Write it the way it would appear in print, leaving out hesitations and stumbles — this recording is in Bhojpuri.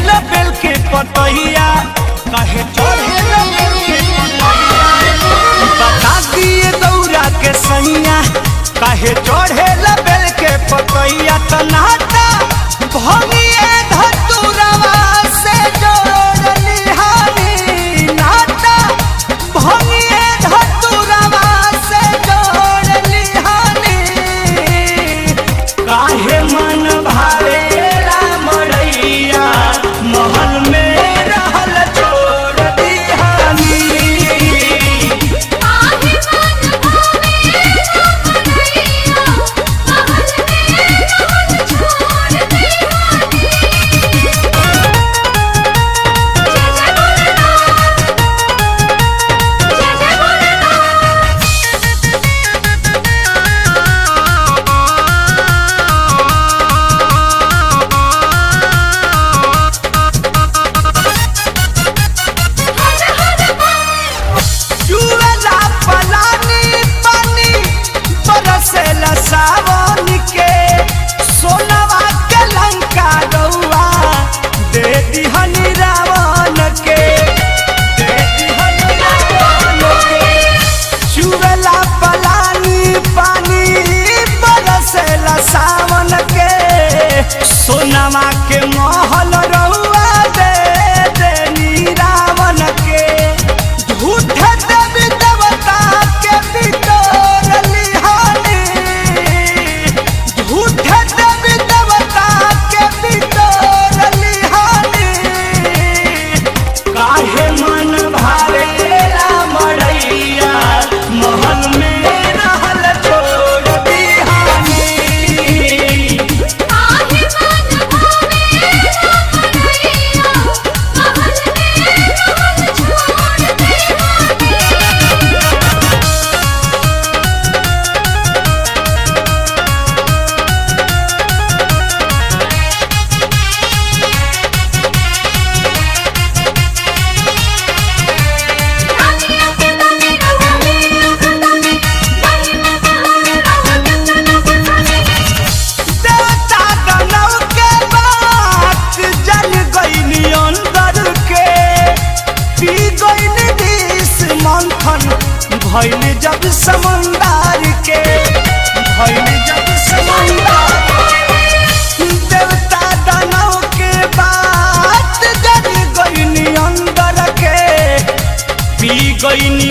ल बेल के पतैया काहे चढ़े ल बेल के पतैया बता दिए दौरा के सैया काहे चढ़े ल बेल के पतैया तनाता भंगिए धतुरवा से जोड़ लिहानी नाता भंगिए धतुरवा से जोड़ लिहानी काहे मन भारेला मड़ैया महल में रहल छोड़ दिहानी काहे मन भारेला मड़ैया महल में रहल छोड़ दिहानी। जुएला पलानी पानी बरसेला सावन के सोनवा के लंका रउआ दे दिहनी रावण के दे दिहनी रावण के जुएला पलानी पानी बरसेला सावन के सोनवा के महल रउआ दे देनी रावण के झूठे देवी देवता के बिटोर लिहानी झूठे देवी देवता के बिटोर लिहानी काहे मन भारेला मड़ैया महल में रहल छोड़ दिहानी काहे मन भारेला मड़ैया महल में रहल छोड़ दिहानी। देवता दानव के बात जल गईनी अंदर के पी गईनी विष मंथन भइल जब समंदर के भइल जब समंदर देवता दानव के बात जल गईनी अंदर के पी गईनी